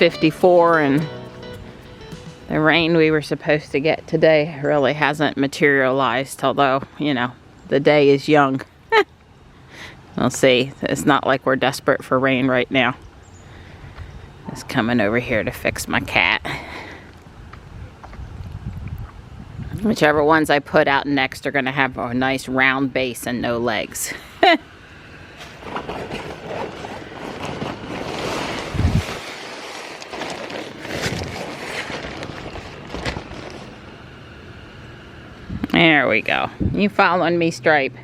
54 and the rain we were supposed to get today really hasn't materialized, although, you know, the day is young. We'll see. It's not like we're desperate for rain right now. Just coming over here to fix my cat. Whichever ones I put out next are going to have a nice round base and no legs. There we go. You following me, Stripe?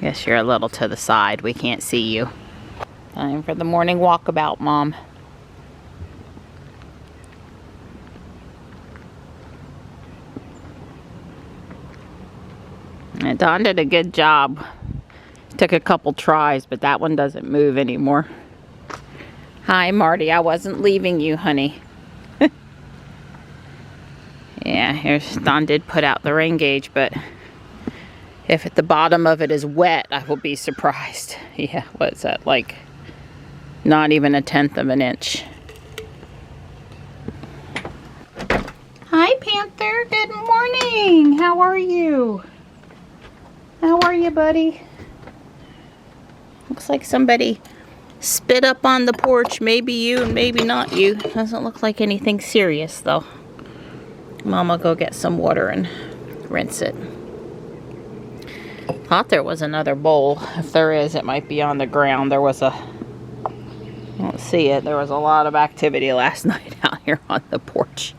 Guess you're a little to the side. We can't see you. Time for the morning walkabout, Mom. And Don did a good job. Took a couple tries, but that one doesn't move anymore. Hi, Marty. I wasn't leaving you, honey. Yeah, here's Don did put out the rain gauge, but if at the bottom of it is wet, I will be surprised. Yeah, what's that, like not even 1/10 of an inch. Hi, Panther. Good morning. How are you? How are you, buddy? Looks like somebody spit up on the porch. Maybe you and maybe not you. Doesn't look like anything serious, though. Mama, go get some water and rinse it. Thought there was another bowl. If there is, it might be on the ground. There was a... I don't see it. There was a lot of activity last night out here on the porch.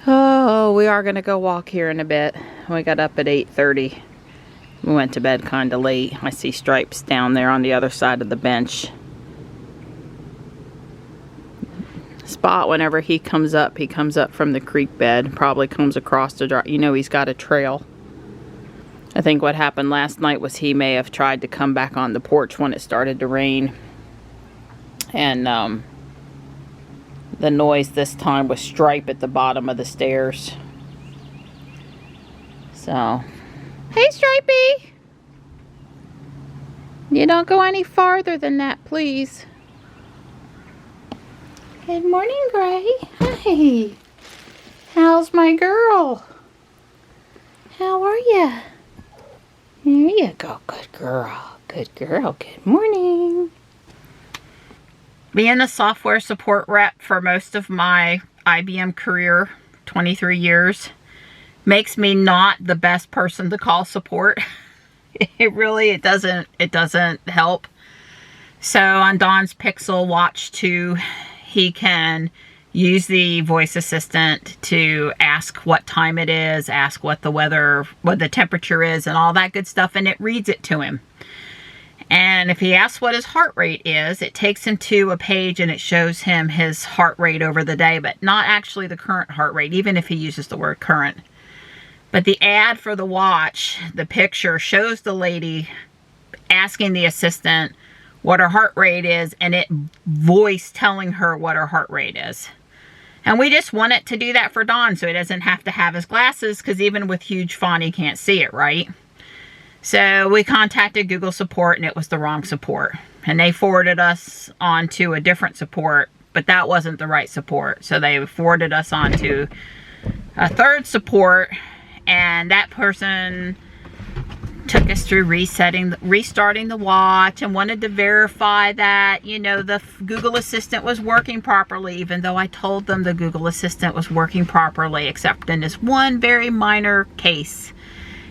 Oh, we are going to go walk here in a bit. We got up at 8:30. We went to bed kind of late. I see Stripes down there on the other side of the bench. Spot, whenever he comes up from the creek bed, probably comes across the drive. You know, he's got a trail. I think what happened last night was he may have tried to come back on the porch when it started to rain. And the noise this time was Stripe at the bottom of the stairs. So, hey, Stripey! You don't go any farther than that, please. Good morning, Gray. Hi. How's my girl? How are you? There you go. Good girl. Good girl. Good morning. Being a software support rep for most of my IBM career, 23 years, makes me not the best person to call support. It doesn't help. So on Don's Pixel Watch 2, he can use the voice assistant to ask what time it is, ask what the weather, what the temperature is, and all that good stuff, and it reads it to him. And if he asks what his heart rate is, it takes him to a page and it shows him his heart rate over the day, but not actually the current heart rate, even if he uses the word current. But the ad for the watch, the picture, shows the lady asking the assistant what her heart rate is, and it voice telling her what her heart rate is. And we just want it to do that for Don, so he doesn't have to have his glasses, because even with huge font, he can't see it, right? So we contacted Google support, and it was the wrong support. And they forwarded us on to a different support, but that wasn't the right support. So they forwarded us on to a third support, and that person took us through restarting the watch and wanted to verify that, you know, the Google Assistant was working properly, even though I told them the Google Assistant was working properly, except in this one very minor case.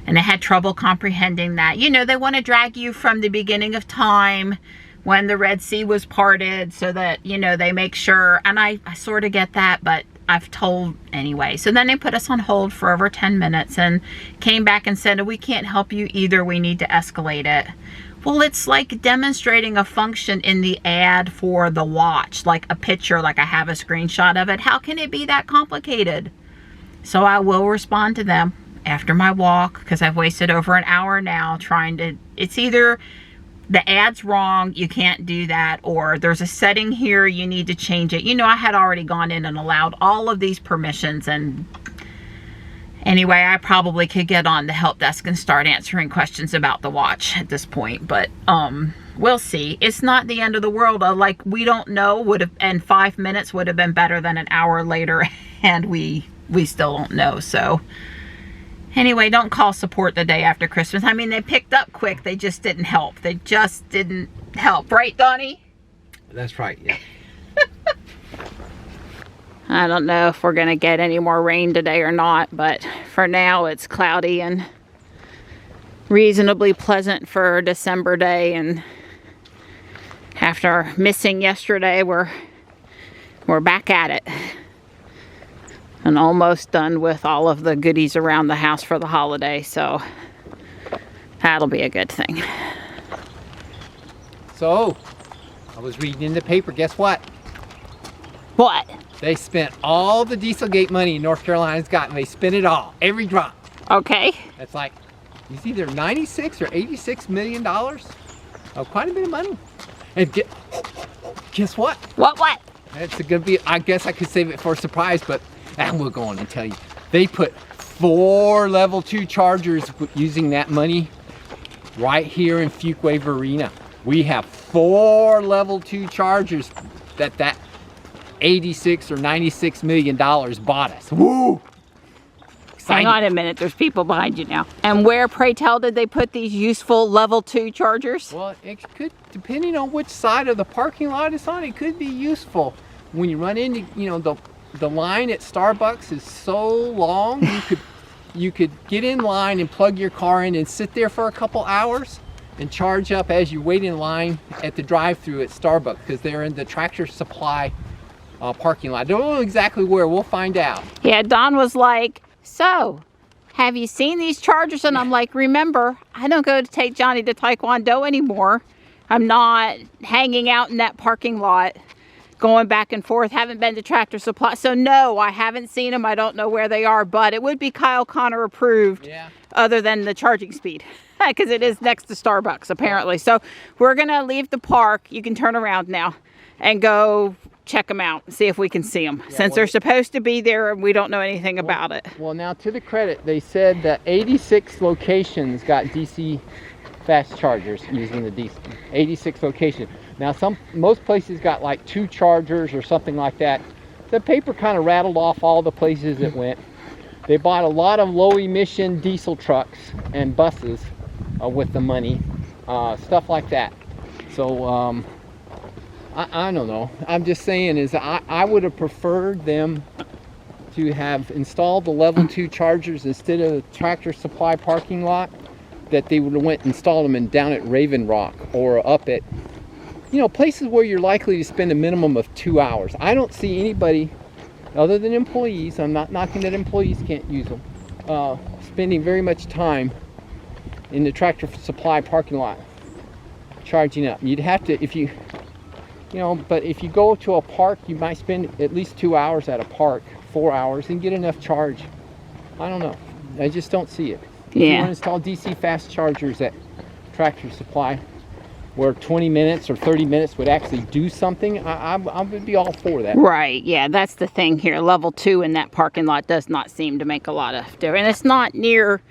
And I had trouble comprehending that. You know, they want to drag you from the beginning of time when the Red Sea was parted so that, you know, they make sure, and I sort of get that, but I've told anyway. So then they put us on hold for over 10 minutes and came back and said, we can't help you either. We need to escalate it. Well, it's like demonstrating a function in the ad for the watch, like a picture, like I have a screenshot of it. How can it be that complicated? So I will respond to them after my walk, because I've wasted over an hour now trying to, it's either the ad's wrong, you can't do that, or there's a setting here, you need to change it. You know, I had already gone in and allowed all of these permissions, and anyway, I probably could get on the help desk and start answering questions about the watch at this point, but we'll see. It's not the end of the world. Like, we don't know. Would have, and 5 minutes would have been better than an hour later, and we still don't know. So anyway, don't call support the day after Christmas. I mean, they picked up quick. They just didn't help. They just didn't help. Right, Donnie? That's right, yeah. I don't know if we're going to get any more rain today or not, but for now it's cloudy and reasonably pleasant for a December day. And after missing yesterday, we're back at it. And almost done with all of the goodies around the house for the holiday, so that'll be a good thing. So, I was reading in the paper, guess what? What? They spent all the Dieselgate money North Carolina's gotten. They spent it all, every drop. Okay. That's like, it's either 96 or 86 million dollars. Oh, quite a bit of money. And guess what? What? It's gonna be, I guess I could save it for a surprise, but we'll go on and tell you. They put 4 level 2 chargers using that money right here in Fuquay Arena. We have 4 level 2 chargers that 86 or 96 million dollars bought us. Woo! Exciting. Hang on a minute, there's people behind you now. And where, pray tell, did they put these useful level 2 chargers? Well, it could, depending on which side of the parking lot it's on, it could be useful. When you run into, you know, the line at Starbucks is so long, you could get in line and plug your car in and sit there for a couple hours and charge up as you wait in line at the drive-thru at Starbucks, because they're in the Tractor Supply parking lot. I don't know exactly where. We'll find out. Yeah, Don was like, so, have you seen these chargers? And I'm like, remember, I don't go to take Johnny to Taekwondo anymore. I'm not hanging out in that parking lot, going back and forth. Haven't been to Tractor Supply. So no, I haven't seen them. I don't know where they are, but it would be Kyle Connor approved, yeah, other than the charging speed, because it is next to Starbucks apparently. So we're gonna leave the park. You can turn around now and go check them out, see if we can see them, since they're supposed to be there and we don't know anything about it. Well, now to the credit, they said that 86 locations got DC fast chargers using the DC. 86 locations. Now most places got like 2 chargers or something like that. The paper kind of rattled off all the places it went. They bought a lot of low emission diesel trucks and buses with the money, stuff like that. So I don't know. I'm just saying is I would have preferred them to have installed the level 2 chargers instead of the Tractor Supply parking lot, that they would have went and installed them down at Raven Rock or up at, you know, places where you're likely to spend a minimum of 2 hours. I don't see anybody other than employees, I'm not knocking that employees can't use them, spending very much time in the Tractor Supply parking lot charging up. You'd have to, if you know, but if you go to a park, you might spend at least 2 hours at a park, 4 hours, and get enough charge. I don't know. I just don't see it. Yeah. If you want to install DC fast chargers at Tractor Supply, where 20 minutes or 30 minutes would actually do something, I would be all for that. Right, yeah, that's the thing here. Level 2 in that parking lot does not seem to make a lot of difference. And it's not near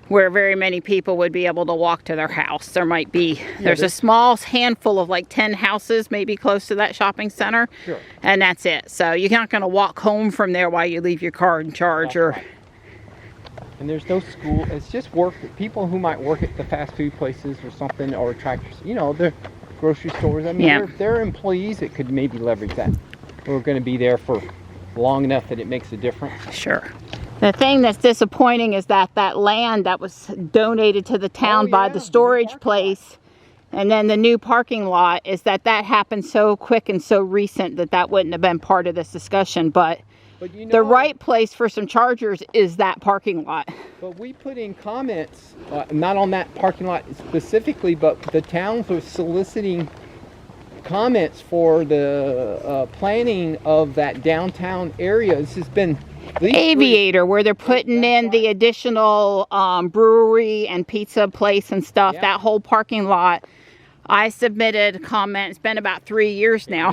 where very many people would be able to walk to their house. There might be, there's a small handful of like 10 houses maybe close to that shopping center. Sure. And that's it. So you're not going to walk home from there while you leave your car in charge. Or. Right. And there's no school. It's just work. People who might work at the fast food places or something, or tractors, you know, the grocery stores. I mean, yeah, they're employees that could maybe leverage that. We're going to be there for long enough that it makes a difference. Sure. The thing that's disappointing is that that land that was donated to the town by the storage place, and then the new parking lot, is that happened so quick and so recent that wouldn't have been part of this discussion. But you know, the right place for some chargers is that parking lot. But we put in comments, not on that parking lot specifically, but the towns were soliciting comments for the planning of that downtown area. This has been Aviator, where they're putting in the additional brewery and pizza place and stuff. Yeah. That whole parking lot. I submitted a comment, it's been about 3 years now,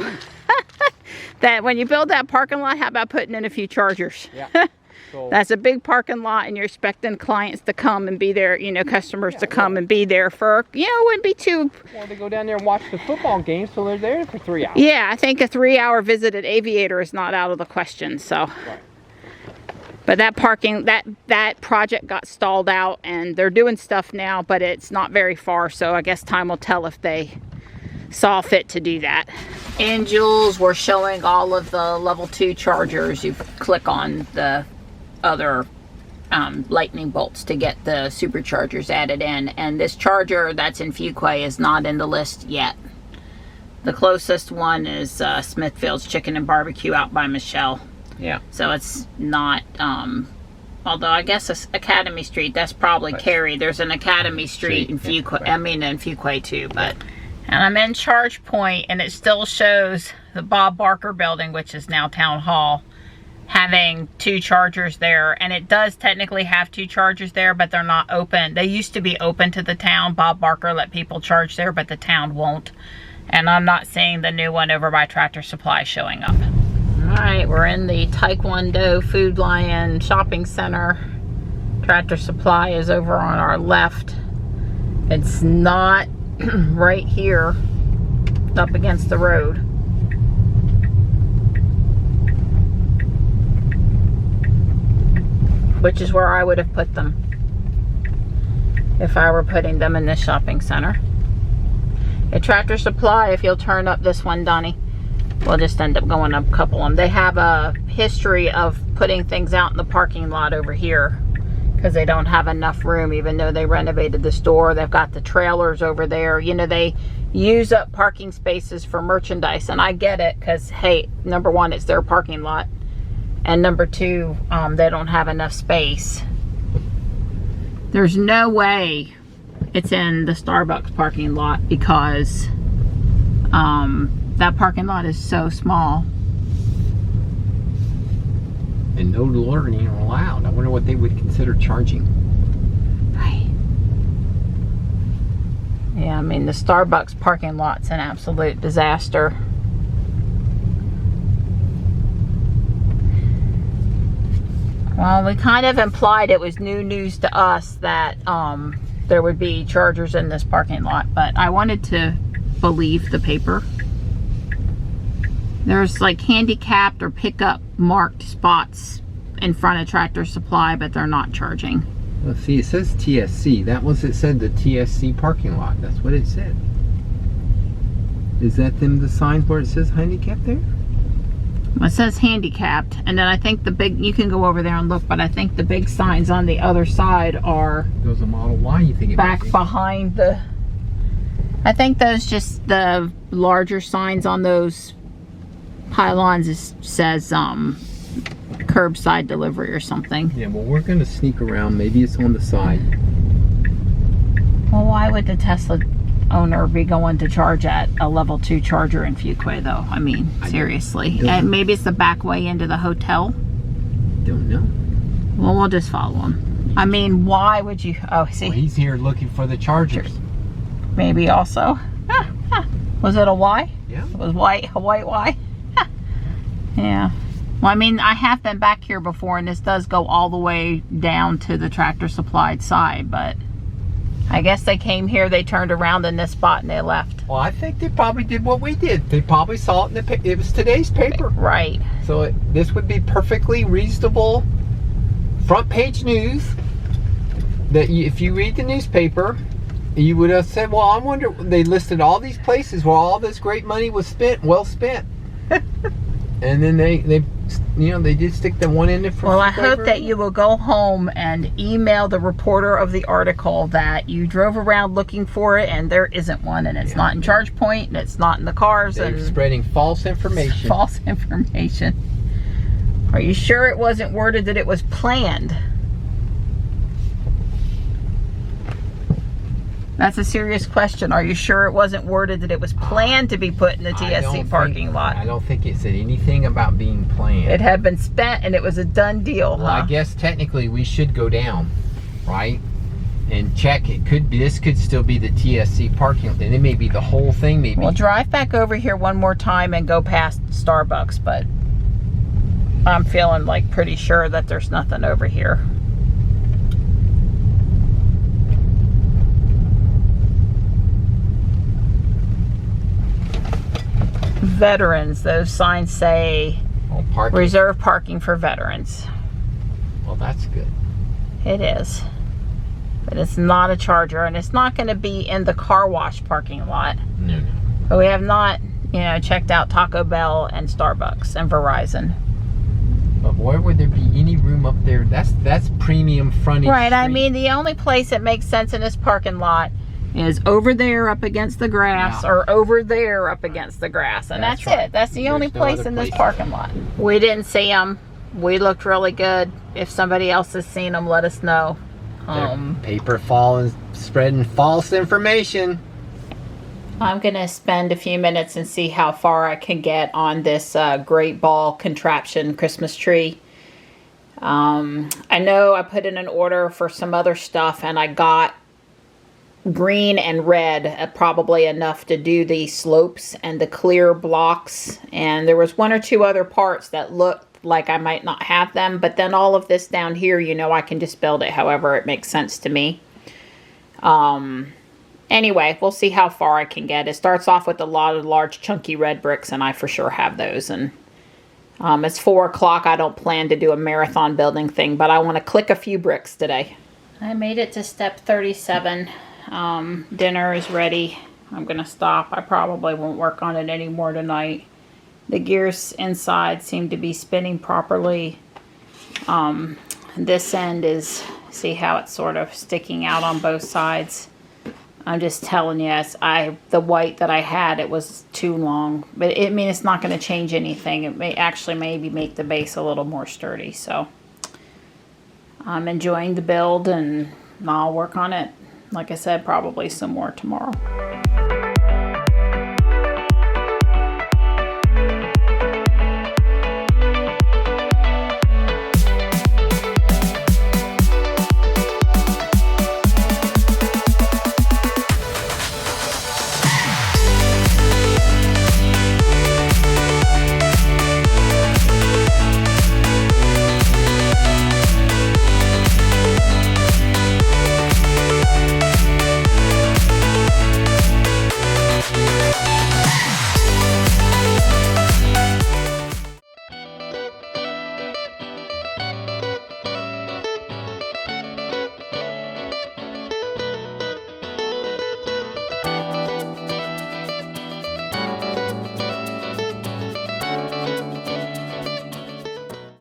that when you build that parking lot, how about putting in a few chargers? Yeah. So, that's a big parking lot, and you're expecting clients to come and be there, you know, customers to come and be there for, you know, it wouldn't be too... Well, they go down there and watch the football game, so they're there for 3 hours. Yeah, I think a 3-hour visit at Aviator is not out of the question, so... Right. But that parking, that project got stalled out, and they're doing stuff now, but it's not very far, so I guess time will tell if they saw fit to do that. And Jules, we're showing all of the level 2 chargers. You click on the other lightning bolts to get the superchargers added in, and this charger that's in Fuquay is not in the list yet. The closest one is Smithfield's Chicken and Barbecue out by Michelle. Yeah. So it's not, although I guess it's Academy Street, that's probably Cary. There's an Academy Street in Fuquay, I mean in Fuquay too, but. And I'm in Charge Point, and it still shows the Bob Barker building, which is now Town Hall, having 2 chargers there. And it does technically have 2 chargers there, but they're not open. They used to be open to the town. Bob Barker let people charge there, but the town won't. And I'm not seeing the new one over by Tractor Supply showing up. Alright, we're in the Taekwondo Food Lion shopping center. Tractor Supply is over on our left. It's not right here up against the road. Which is where I would have put them if I were putting them in this shopping center. At Tractor Supply, if you'll turn up this one, Donnie, we'll just end up going up a couple of them. They have a history of putting things out in the parking lot over here because they don't have enough room, even though they renovated the store. They've got the trailers over there. You know, they use up parking spaces for merchandise, and I get it because, hey, number one, it's their parking lot, and number two, they don't have enough space. There's no way it's in the Starbucks parking lot because that parking lot is so small. And no loitering allowed. I wonder what they would consider charging. Right. Yeah, I mean, the Starbucks parking lot's an absolute disaster. Well, we kind of implied it was new news to us that there would be chargers in this parking lot, but I wanted to believe the paper. There's like handicapped or pickup marked spots in front of Tractor Supply, but they're not charging. Well, see, it says TSC. That was, it said the TSC parking lot. That's what it said. Is that them, the signs where it says handicapped there? Well, it says handicapped, and then I think the big, you can go over there and look, but I think the big signs on the other side are Those are Model Y, you think it back might be? behind the, I think those just the larger signs on those pylons says curbside delivery or something. Yeah, well, we're going to sneak around. Maybe it's on the side. Well, why would the Tesla owner be going to charge at a level 2 charger in Fuquay, though? I mean, seriously. And maybe it's the back way into the hotel. Don't know. Well, we'll just follow him. I mean, why would you? Oh, see. Well, he's here looking for the chargers. Maybe also. Was it a Y? Yeah. It was white, a white Y. Yeah. Well, I mean, I have been back here before, and this does go all the way down to the Tractor Supply side, but I guess they came here, they turned around in this spot, and they left. Well, I think they probably did what we did. They probably saw it in the it was today's paper. Right. So this would be perfectly reasonable front page news that if you read the newspaper, you would have said, well, I wonder, they listed all these places where all this great money was spent, well spent. And then they you know, they did stick the one in there for. Well, I hope that you will go home and email the reporter of the article that you drove around looking for it and there isn't one, and it's not in Charge Point, and it's not in the cars. They're and spreading false information. False information. Are you sure it wasn't worded that it was planned? That's a serious question. Are you sure it wasn't worded that it was planned to be put in the TSC parking lot? I don't think it said anything about being planned. It had been spent and it was a done deal. Well, I guess technically we should go down, right? And check. It could be, this could still be the TSC parking lot. And it may be the whole thing, maybe. We'll drive back over here one more time and go past Starbucks, but I'm feeling like pretty sure that there's nothing over here. Veterans, those signs say parking. reserve parking for veterans. Well, that's good. It is. But it's not a charger, and it's not going to be in the car wash parking lot. No. But we have not, you know, checked out Taco Bell and Starbucks and Verizon. But why would there be any room up there? That's premium frontage. Right, I street. mean, the only place that makes sense in this parking lot is over there up against the grass, or over there up against the grass, and that's right. it. That's the only There's no place other in this place. parking lot. We didn't see them. We looked really good. If somebody else has seen them, let us know. Paper falling, spreading false information. I'm gonna spend a few minutes and see how far I can get on this Great Ball Contraption Christmas tree. I know I put in an order for some other stuff, and I got green and red, probably enough to do the slopes and the clear blocks, and there was one or two other parts that looked like I might not have them, but then all of this down here, you know, I can just build it however it makes sense to me. Anyway, we'll see how far I can get. It starts off with a lot of large chunky red bricks, and I for sure have those. And it's 4 o'clock. I don't plan to do a marathon building thing, but I want to click a few bricks today. I made it to step 37. Dinner is ready. I'm gonna stop. I probably won't work on it anymore tonight. The gears inside seem to be spinning properly. This end is, see how it's sort of sticking out on both sides. I'm just telling you, the white that I had, it was too long. But I mean, it's not going to change anything. It may actually maybe make the base a little more sturdy. So I'm enjoying the build, and I'll work on it. Like I said, probably some more tomorrow.